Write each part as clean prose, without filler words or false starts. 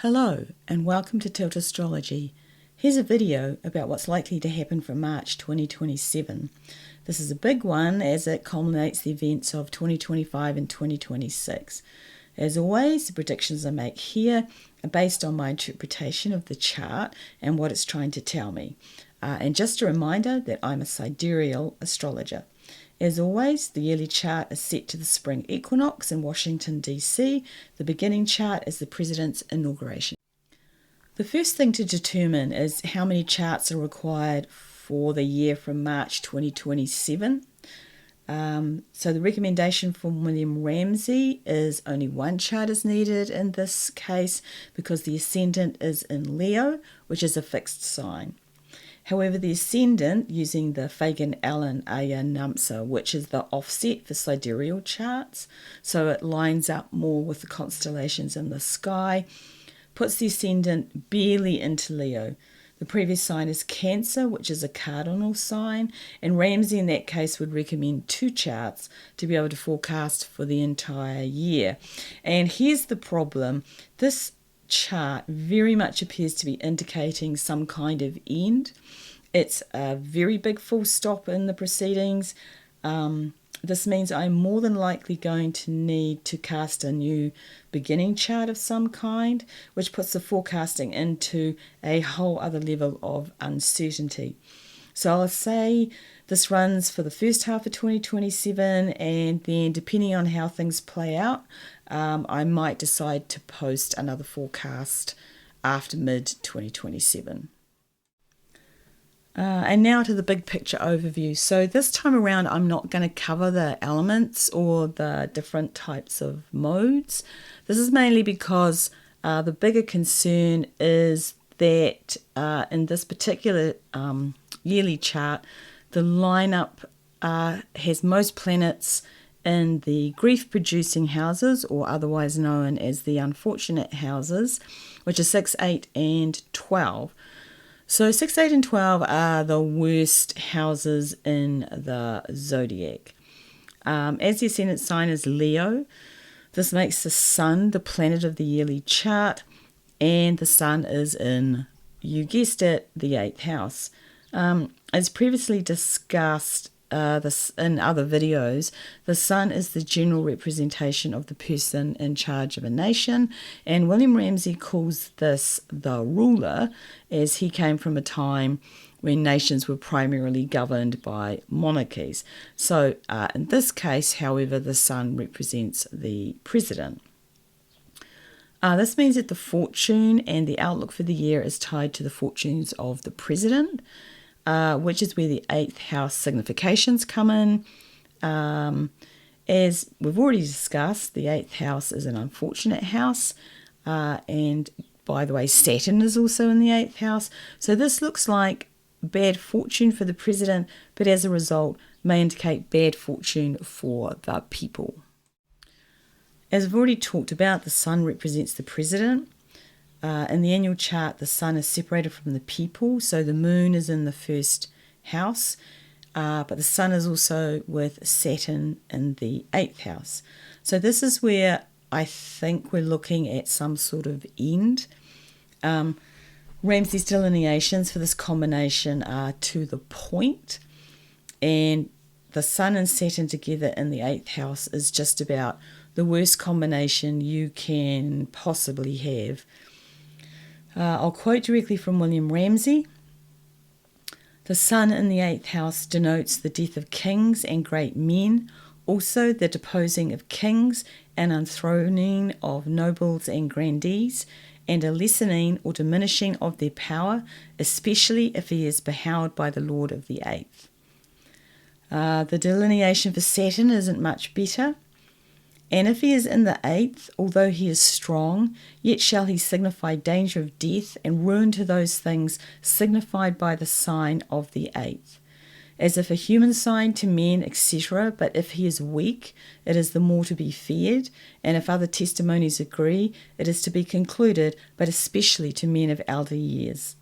Hello and welcome to Tilt Astrology. Here's a video about what's likely to happen from March 2027. This is a big one as it culminates the events of 2025 and 2026. As always, the predictions I make here are based on my interpretation of the chart and what it's trying to tell me. And just a reminder that I'm a sidereal astrologer. As always, the yearly chart is set to the spring equinox in Washington, D.C. The beginning chart is the president's inauguration. The first thing to determine is how many charts are required for the year from March 2027. So the recommendation from William Ramsey is only one chart is needed in this case because the ascendant is in Leo, which is a fixed sign. However, the ascendant, using the Fagan-Allen Aya Namsa, which is the offset for sidereal charts, so it lines up more with the constellations in the sky, puts the ascendant barely into Leo. The previous sign is Cancer, which is a cardinal sign, and Ramsey in that case would recommend two charts to be able to forecast for the entire year. And here's the problem. This chart very much appears to be indicating some kind of end. It's a very big full stop in the proceedings. This means I'm more than likely going to need to cast a new beginning chart of some kind, which puts the forecasting into a whole other level of uncertainty. So I'll say this runs for the first half of 2027, and then depending on how things play out, I might decide to post another forecast after mid-2027. And now to the big picture overview. So this time around, I'm not going to cover the elements or the different types of modes. This is mainly because the bigger concern is that in this particular yearly chart, the lineup has most planets in the grief-producing houses, or otherwise known as the unfortunate houses, which are 6, 8, and 12. So 6, 8, and 12 are the worst houses in the zodiac. As the ascendant sign is Leo, this makes the sun the planet of the yearly chart, and the sun is in, you guessed it, the 8th house. As previously discussed this in other videos, the sun is the general representation of the person in charge of a nation, and William Ramsey calls this the ruler, as he came from a time when nations were primarily governed by monarchies. So in this case, however, the sun represents the president. This means that the fortune and the outlook for the year is tied to the fortunes of the president, which is where the 8th house significations come in. As we've already discussed, the 8th house is an unfortunate house, and by the way, Saturn is also in the 8th house. So this looks like bad fortune for the president, but as a result may indicate bad fortune for the people. As I've already talked about, the sun represents the president. In the annual chart, the sun is separated from the people, so the moon is in the first house, but the sun is also with Saturn in the 8th house. So this is where I think we're looking at some sort of end. Ramsey's delineations for this combination are to the point, and the sun and Saturn together in the 8th house is just about the worst combination you can possibly have. I'll quote directly from William Ramsey. The sun in the 8th house denotes the death of kings and great men, also the deposing of kings and enthroning of nobles and grandees, and a lessening or diminishing of their power, especially if he is beheld by the Lord of the 8th. The delineation for Saturn isn't much better. And if he is in the 8th, although he is strong, yet shall he signify danger of death and ruin to those things signified by the sign of the 8th. As if a human sign to men, etc., but if he is weak, it is the more to be feared, and if other testimonies agree, it is to be concluded, but especially to men of elder years.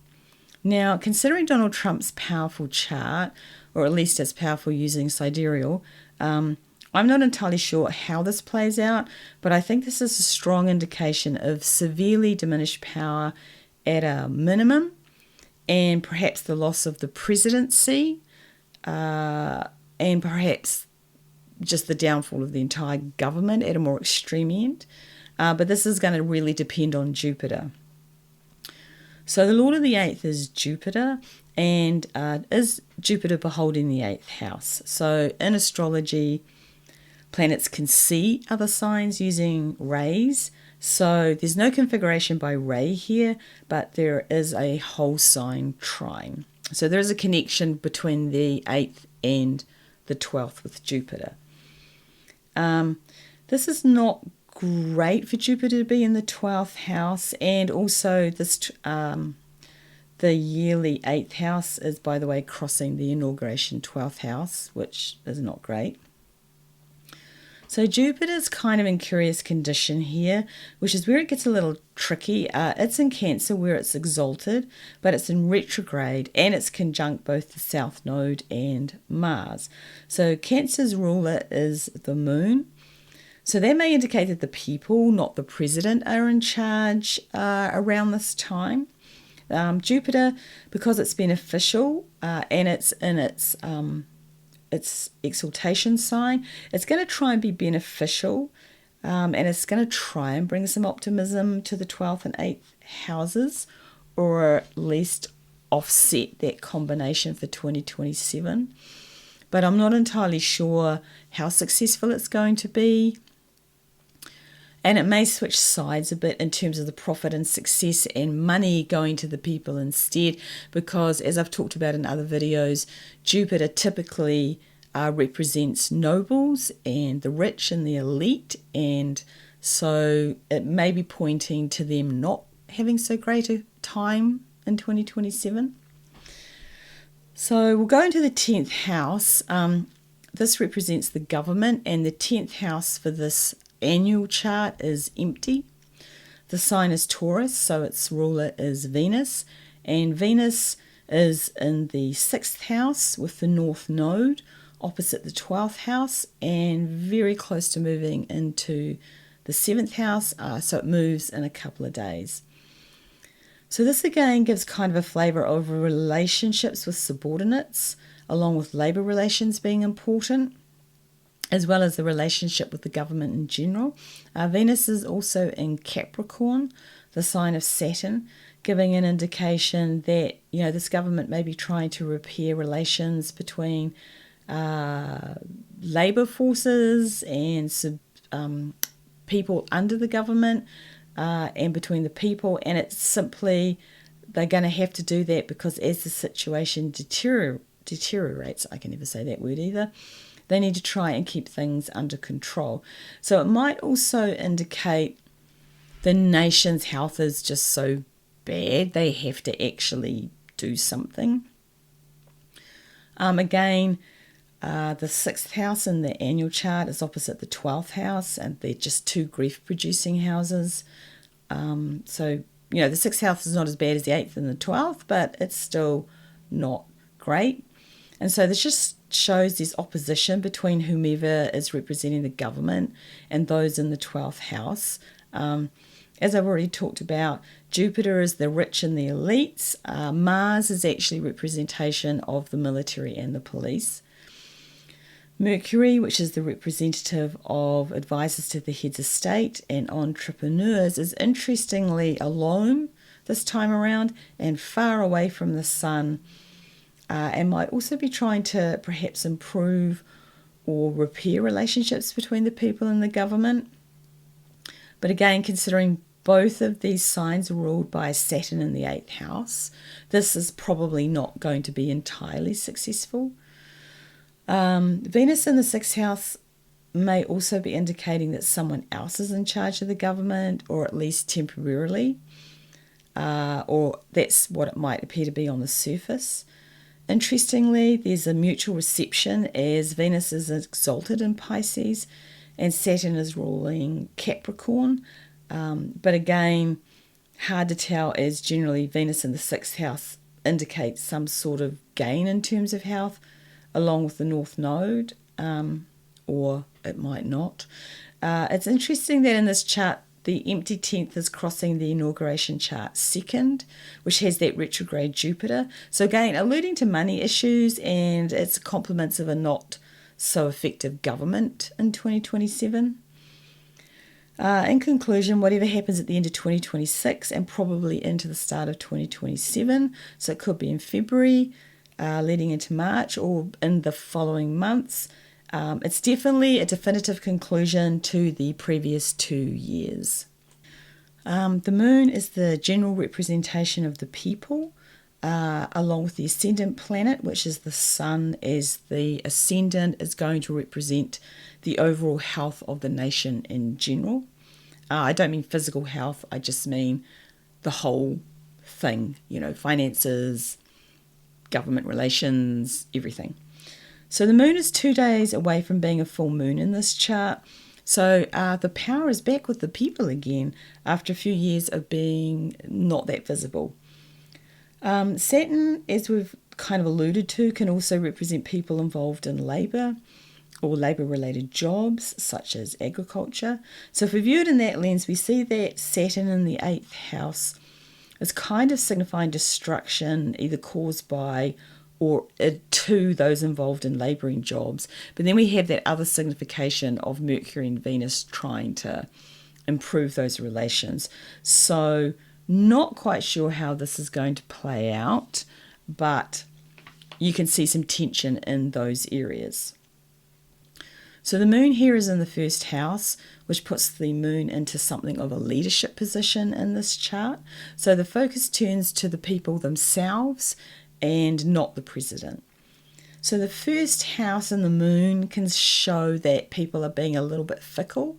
Now, considering Donald Trump's powerful chart, or at least as powerful using sidereal, I'm not entirely sure how this plays out, but I think this is a strong indication of severely diminished power at a minimum, and perhaps the loss of the presidency, and perhaps just the downfall of the entire government at a more extreme end. But this is going to really depend on Jupiter. So the Lord of the 8th is Jupiter, and is Jupiter beholding the 8th house. So in astrology, planets can see other signs using rays. So there's no configuration by ray here, but there is a whole sign trine. So there is a connection between the 8th and the 12th with Jupiter. This is not great for Jupiter to be in the 12th house, and also this the yearly 8th house is, by the way, crossing the inauguration 12th house, which is not great. So Jupiter's kind of in curious condition here, which is where it gets a little tricky. It's in Cancer where it's exalted, but it's in retrograde, and it's conjunct both the South Node and Mars. So Cancer's ruler is the Moon. So that may indicate that the people, not the president, are in charge around this time. Jupiter, because it's beneficial and it's in its exaltation sign, it's going to try and be beneficial, and it's going to try and bring some optimism to the 12th and 8th houses, or at least offset that combination for 2027. But I'm not entirely sure how successful it's going to be. And it may switch sides a bit in terms of the profit and success and money going to the people instead, because as I've talked about in other videos, Jupiter typically represents nobles and the rich and the elite, and so it may be pointing to them not having so great a time in 2027. So we'll go into the 10th house. This represents the government, and the 10th house for this annual chart is empty. The sign is Taurus, so its ruler is Venus, and Venus is in the 6th house with the North Node opposite the 12th house, and very close to moving into the 7th house, so it moves in a couple of days. So this again gives kind of a flavour of relationships with subordinates, along with labour relations being important, as well as the relationship with the government in general. Venus is also in Capricorn, the sign of Saturn, giving an indication that, you know, this government may be trying to repair relations between labour forces and people under the government, and between the people, and it's simply they're going to have to do that because as the situation deteriorates, I can never say that word either, they need to try and keep things under control. So it might also indicate the nation's health is just so bad they have to actually do something. Again, the 6th house in the annual chart is opposite the 12th house, and they're just two grief-producing houses. So, you know, the 6th house is not as bad as the 8th and the 12th, but it's still not great. And so this just shows this opposition between whomever is representing the government and those in the 12th house. As I've already talked about, Jupiter is the rich and the elites. Mars is actually representation of the military and the police. Mercury, which is the representative of advisors to the heads of state and entrepreneurs, is interestingly alone this time around and far away from the sun, and might also be trying to perhaps improve or repair relationships between the people and the government. But again, considering both of these signs are ruled by Saturn in the 8th house, this is probably not going to be entirely successful. Venus in the 6th house may also be indicating that someone else is in charge of the government, or at least temporarily, or that's what it might appear to be on the surface. Interestingly, there's a mutual reception as Venus is exalted in Pisces and Saturn is ruling Capricorn. But again, hard to tell, as generally Venus in the 6th house indicates some sort of gain in terms of health, along with the North Node, or it might not. It's interesting that in this chart, the empty 10th is crossing the inauguration chart second, which has that retrograde Jupiter. So again, alluding to money issues and its compliments of a not so effective government in 2027. In conclusion, whatever happens at the end of 2026 and probably into the start of 2027, so it could be in February, leading into March or in the following months, it's definitely a definitive conclusion to the previous 2 years. The moon is the general representation of the people, along with the ascendant planet, which is the sun, as the ascendant is going to represent the overall health of the nation in general. I don't mean physical health, I just mean the whole thing, finances, government relations, everything. So the moon is 2 days away from being a full moon in this chart. So the power is back with the people again after a few years of being not that visible. Saturn, as we've kind of alluded to, can also represent people involved in labour or labour-related jobs, such as agriculture. So if we view it in that lens, we see that Saturn in the 8th house is kind of signifying destruction, either caused by or to those involved in labouring jobs. But then we have that other signification of Mercury and Venus trying to improve those relations. So not quite sure how this is going to play out, but you can see some tension in those areas. So the moon here is in the 1st house, which puts the moon into something of a leadership position in this chart. So the focus turns to the people themselves and not the president. So the 1st house and the moon can show that people are being a little bit fickle.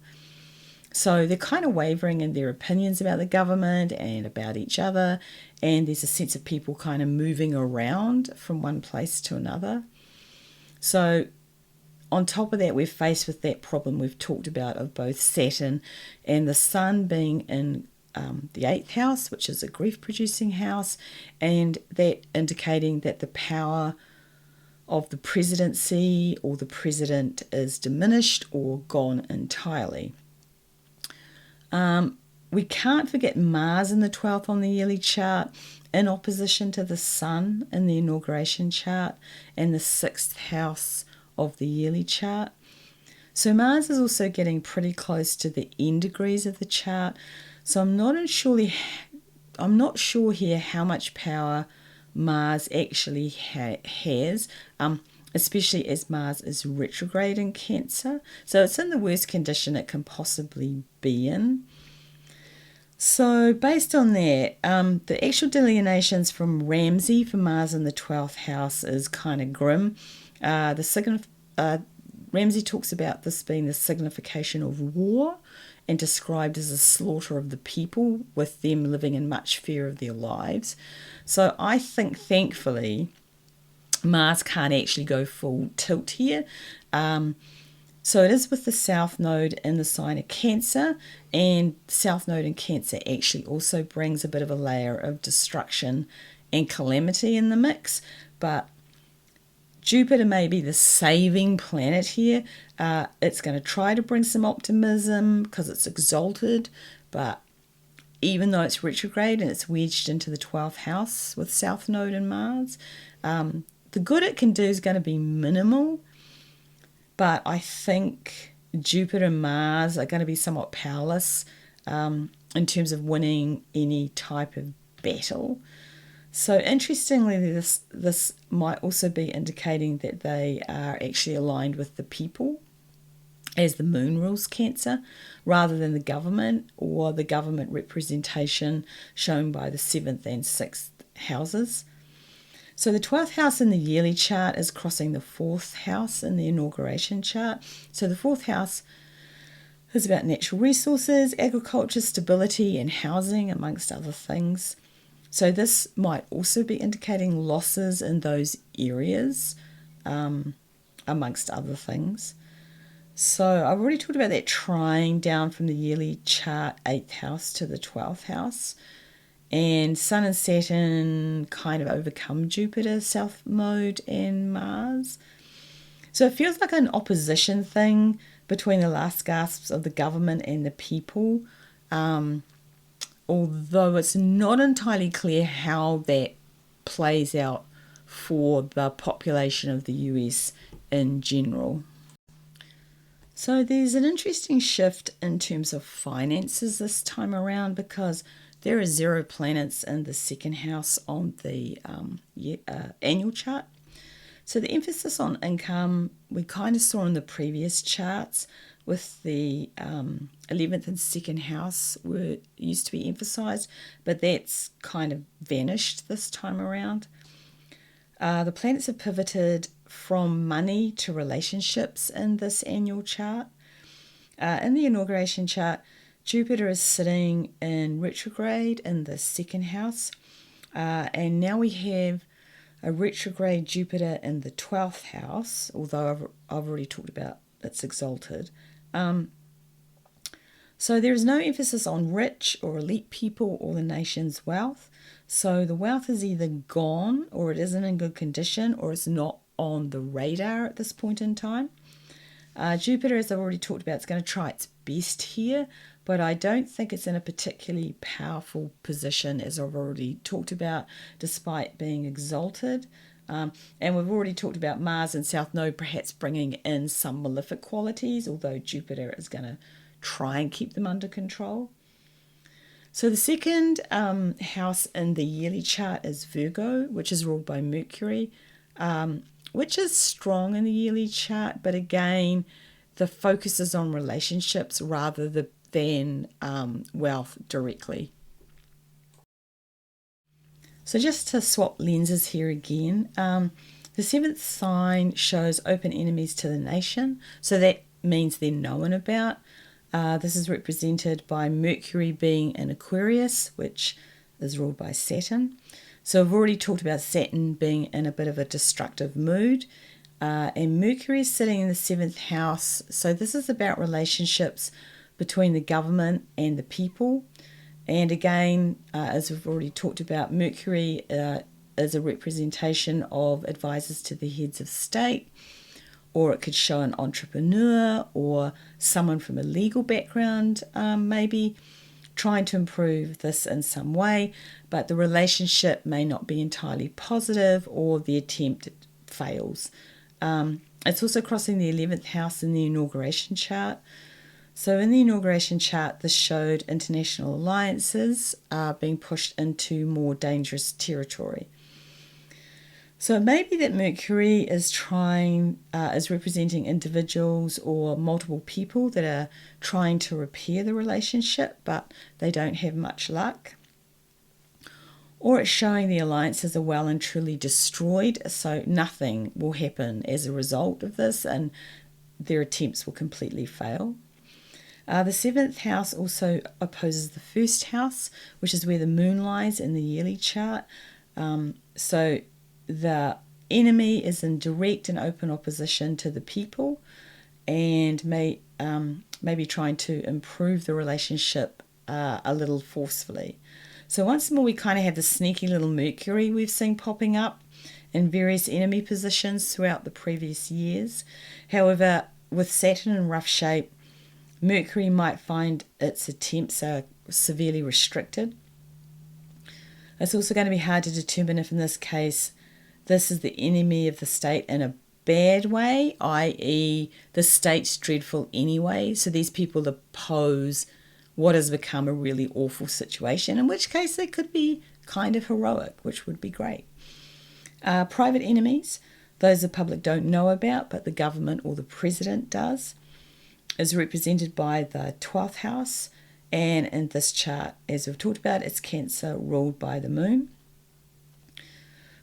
So they're kind of wavering in their opinions about the government and about each other, and there's a sense of people kind of moving around from one place to another. So on top of that, we're faced with that problem we've talked about of both Saturn and the sun being in the 8th house, which is a grief-producing house, and that indicating that the power of the presidency or the president is diminished or gone entirely. We can't forget Mars in the 12th on the yearly chart in opposition to the sun in the inauguration chart and the 6th house of the yearly chart. So Mars is also getting pretty close to the end degrees of the chart. So I'm not sure here how much power Mars actually has, especially as Mars is retrograde in Cancer. So it's in the worst condition it can possibly be in. So based on that, the actual delineations from Ramsay for Mars in the 12th house is kind of grim. Ramsay talks about this being the signification of war and described as a slaughter of the people, with them living in much fear of their lives. So I think, thankfully, Mars can't actually go full tilt here. So it is with the South Node in the sign of Cancer, and South Node in Cancer actually also brings a bit of a layer of destruction and calamity in the mix. But Jupiter may be the saving planet here. It's going to try to bring some optimism because it's exalted, but even though it's retrograde and it's wedged into the 12th house with South Node and Mars, the good it can do is going to be minimal. But I think Jupiter and Mars are going to be somewhat powerless in terms of winning any type of battle. So interestingly, this might also be indicating that they are actually aligned with the people, as the moon rules Cancer, rather than the government or the government representation shown by the 7th and 6th houses. So the 12th house in the yearly chart is crossing the 4th house in the inauguration chart. So the 4th house is about natural resources, agriculture, stability, and housing, amongst other things. So this might also be indicating losses in those areas, amongst other things. So I've already talked about that trine down from the yearly chart 8th house to the 12th house. And Sun and Saturn kind of overcome Jupiter, South Node, and Mars. So it feels like an opposition thing between the last gasps of the government and the people, although it's not entirely clear how that plays out for the population of the US in general. So there's an interesting shift in terms of finances this time around, because there are 0 planets in the second house on the annual chart. So the emphasis on income we kind of saw in the previous charts, with the 11th and 2nd house used to be emphasized, but that's kind of vanished this time around. The planets have pivoted from money to relationships in this annual chart. In the inauguration chart, Jupiter is sitting in retrograde in the 2nd house, and now we have a retrograde Jupiter in the 12th house, although I've already talked about it's exalted. So there is no emphasis on rich or elite people or the nation's wealth. So the wealth is either gone, or it isn't in good condition, or it's not on the radar at this point in time. Jupiter, as I've already talked about, it's going to try its best here, but I don't think it's in a particularly powerful position, as I've already talked about, despite being exalted. And we've already talked about Mars and South Node perhaps bringing in some malefic qualities, although Jupiter is going to try and keep them under control. So the second house in the yearly chart is Virgo, which is ruled by Mercury, which is strong in the yearly chart, but again, the focus is on relationships rather than wealth directly. So just to swap lenses here again, the 7th sign shows open enemies to the nation, so that means they're known about. This is represented by Mercury being in Aquarius, which is ruled by Saturn. So I've already talked about Saturn being in a bit of a destructive mood, and Mercury is sitting in the 7th house. So this is about relationships between the government and the people. And again, as we've already talked about, Mercury is a representation of advisors to the heads of state, or it could show an entrepreneur or someone from a legal background, maybe trying to improve this in some way, but the relationship may not be entirely positive, or the attempt fails. It's also crossing the 11th house in the inauguration chart. So in the inauguration chart, this showed international alliances being pushed into more dangerous territory. So it may be that Mercury is representing individuals or multiple people that are trying to repair the relationship, but they don't have much luck. Or it's showing the alliances are well and truly destroyed, so nothing will happen as a result of this, and their attempts will completely fail. The 7th house also opposes the 1st house, which is where the moon lies in the yearly chart. So the enemy is in direct and open opposition to the people, and may be trying to improve the relationship a little forcefully. So once more, we kind of have the sneaky little Mercury we've seen popping up in various enemy positions throughout the previous years. However, with Saturn in rough shape, Mercury might find its attempts are severely restricted. It's also going to be hard to determine if in this case this is the enemy of the state in a bad way, i.e. the state's dreadful anyway, so these people oppose what has become a really awful situation, in which case they could be kind of heroic, which would be great. Private enemies, those the public don't know about, but the government or the president does, is represented by the 12th house, and in this chart, as we've talked about, it's Cancer ruled by the moon.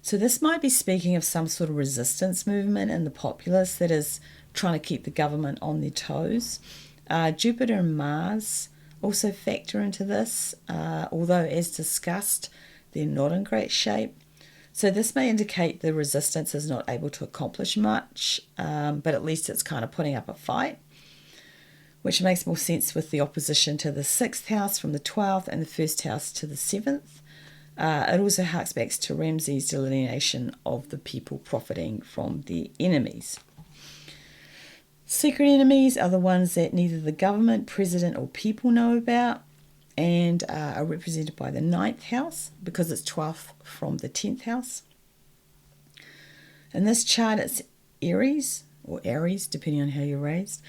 So this might be speaking of some sort of resistance movement in the populace that is trying to keep the government on their toes. Jupiter and Mars also factor into this, although as discussed, they're not in great shape. So this may indicate the resistance is not able to accomplish much, but at least it's kind of putting up a fight, which makes more sense with the opposition to the 6th house from the 12th and the 1st house to the 7th. It also harks back to Ramsay's delineation of the people profiting from the enemies. Secret enemies are the ones that neither the government, president, or people know about, and are represented by the 9th house because it's 12th from the 10th house. In this chart, it's Aries, or Aries, depending on how you're raised,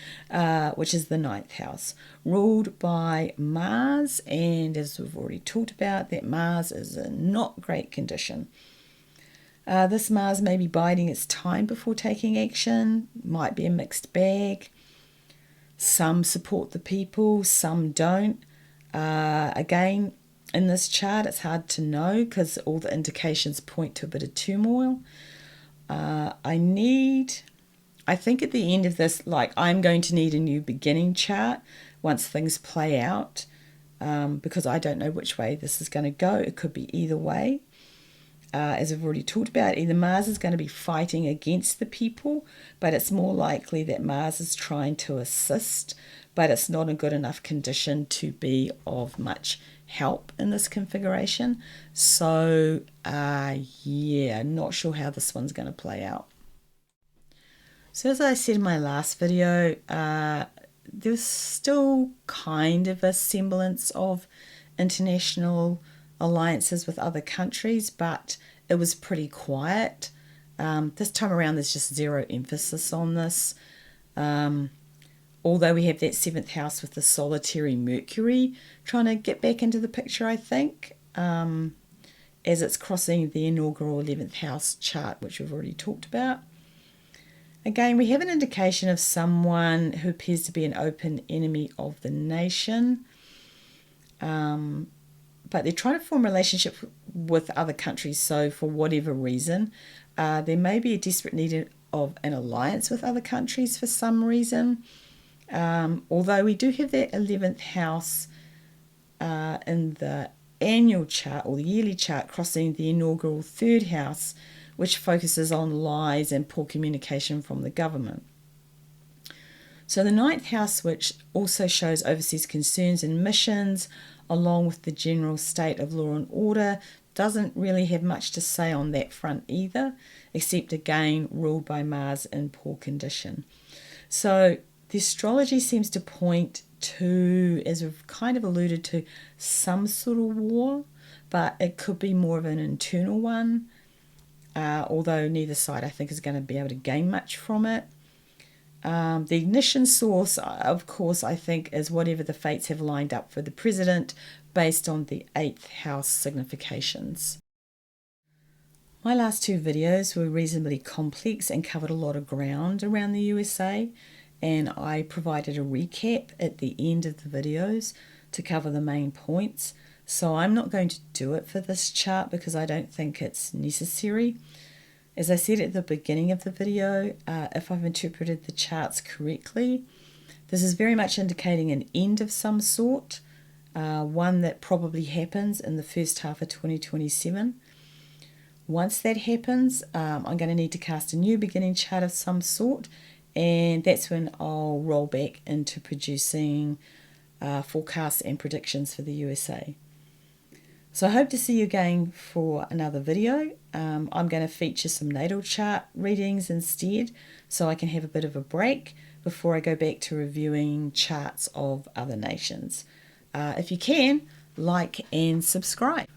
which is the 9th house, ruled by Mars. And as we've already talked about, that Mars is in not great condition. This Mars may be biding its time before taking action, might be a mixed bag. Some support the people, some don't. Again, in this chart, it's hard to know because all the indications point to a bit of turmoil. I think at the end of this, I'm going to need a new beginning chart once things play out, because I don't know which way this is going to go. It could be either way. As I've already talked about, either Mars is going to be fighting against the people, but it's more likely that Mars is trying to assist, but it's not in good enough condition to be of much help in this configuration. So, not sure how this one's going to play out. So as I said in my last video, there's still kind of a semblance of international alliances with other countries, but it was pretty quiet. This time around, there's just zero emphasis on this. Although we have that 7th house with the solitary Mercury trying to get back into the picture, I think, as it's crossing the inaugural 11th house chart, which we've already talked about. Again, we have an indication of someone who appears to be an open enemy of the nation. But they're trying to form a relationship with other countries. So for whatever reason, there may be a desperate need of an alliance with other countries for some reason. Although we do have that 11th house in the annual chart or the yearly chart crossing the inaugural 3rd house, which focuses on lies and poor communication from the government. So the 9th house, which also shows overseas concerns and missions, along with the general state of law and order, doesn't really have much to say on that front either, except again ruled by Mars in poor condition. So the astrology seems to point to, as we've kind of alluded to, some sort of war, but it could be more of an internal one, although neither side I think is going to be able to gain much from it. The ignition source, of course, I think is whatever the fates have lined up for the president based on the 8th house significations. My last 2 videos were reasonably complex and covered a lot of ground around the USA, and I provided a recap at the end of the videos to cover the main points. So I'm not going to do it for this chart because I don't think it's necessary. As I said at the beginning of the video, if I've interpreted the charts correctly, this is very much indicating an end of some sort, one that probably happens in the first half of 2027. Once that happens, I'm going to need to cast a new beginning chart of some sort, and that's when I'll roll back into producing forecasts and predictions for the USA. So I hope to see you again for another video. I'm going to feature some natal chart readings instead, so I can have a bit of a break before I go back to reviewing charts of other nations. If you can, like and subscribe.